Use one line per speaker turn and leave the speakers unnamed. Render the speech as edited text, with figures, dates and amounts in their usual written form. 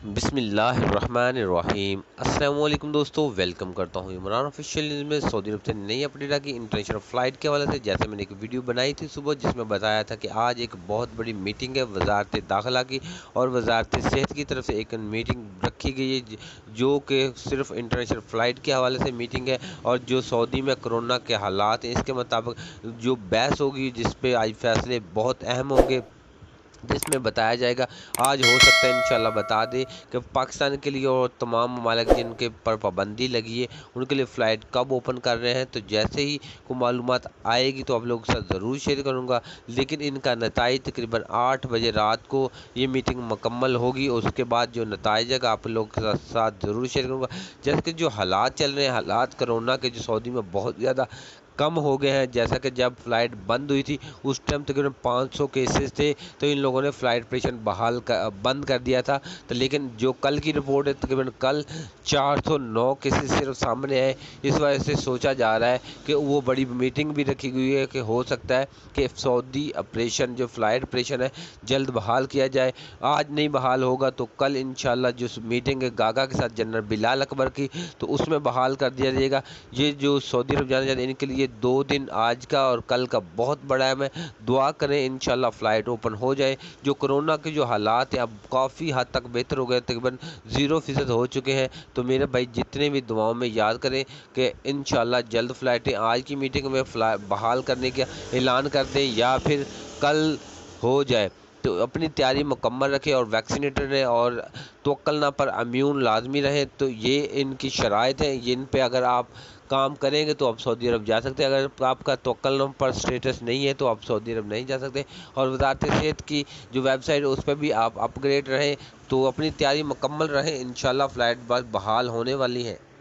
बिस्मिल्लाहिर्रहमानिर्रहीम। अस्सलाम वालेकुम दोस्तों, वेलकम करता हूँ इमरान ऑफिशियल न्यूज़ में। सऊदी अरब से नई अपडेट आ गई इंटरनेशनल फ़्लाइट के हवाले से। जैसे मैंने एक वीडियो बनाई थी सुबह, जिसमें बताया था कि आज एक बहुत बड़ी मीटिंग है वजारत दाखिला की और वजारत सेहत की तरफ से एक मीटिंग रखी गई है, जो कि सिर्फ इंटरनेशनल फ़्लाइट के हवाले से मीटिंग है। और जो सऊदी में कोरोना के हालात हैं, इसके मुताबिक जो बहस होगी, जिस पे आज फैसले बहुत अहम होंगे, जिसमें बताया जाएगा। आज हो सकता है इंशाल्लाह बता दे कि पाकिस्तान के लिए और तमाम ममालिक जिनके पर पाबंदी लगी है, उनके लिए फ़्लाइट कब ओपन कर रहे हैं। तो जैसे ही को मालूमात आएगी तो आप लोगों के साथ ज़रूर शेयर करूंगा। लेकिन इनका नताइज तकरीबन 8 बजे रात को ये मीटिंग मुकम्मल होगी। उसके बाद जो नताइज है आप लोगों के साथ ज़रूर शेयर करूँगा। जैसे कि जो हालात चल रहे हैं, हालात कोरोना के जो सऊदी में बहुत ज़्यादा कम हो गए हैं। जैसा कि जब फ़्लाइट बंद हुई थी उस टाइम तकरीबन 500 केसेस थे, तो इन लोगों ने फ़्लाइट ऑपरेशन बंद कर दिया था। तो लेकिन जो कल की रिपोर्ट है, तकरीबन कल 409 केसेस सिर्फ सामने आए। इस वजह से सोचा जा रहा है कि वो बड़ी मीटिंग भी रखी गई है कि हो सकता है कि सऊदी ऑपरेशन जो फ़्लाइट ऑपरेशन है जल्द बहाल किया जाए। आज नहीं बहाल होगा तो कल इंशाल्लाह जो मीटिंग है गागा के साथ जनरल बिलाल अकबर की, तो उसमें बहाल कर दिया जाएगा। ये जो सऊदी अरब जाने जाते हैं, इनके लिए 2 दिन आज का और कल का बहुत बड़ा है। मैं दुआ करें इंशाल्लाह फ़्लाइट ओपन हो जाए। जो कोरोना के जो हालात हैं अब काफ़ी हद तक बेहतर हो गए, तकरीबन 0% हो चुके हैं। तो मेरे भाई जितने भी दुआओं में याद करें कि इंशाल्लाह जल्द फ़्लाइटें आज की मीटिंग में बहाल करने का ऐलान कर दें या फिर कल हो जाए। तो अपनी तैयारी मुकम्मल रखें और वैक्सीनेटेड रहें और तवक्कल पर इम्यून लाजमी रहें। तो ये इनकी शराइत है, इन पे अगर आप काम करेंगे तो आप सऊदी अरब जा सकते हैं। अगर आपका तवक्कल पर स्टेटस नहीं है तो आप सऊदी अरब नहीं जा सकते। और वजारत सेहत की जो वेबसाइट है उस पर भी आप अपग्रेड रहें, तो अपनी तैयारी मुकम्मल रहें। इंशाल्लाह फ़्लाइट बहाल होने वाली है।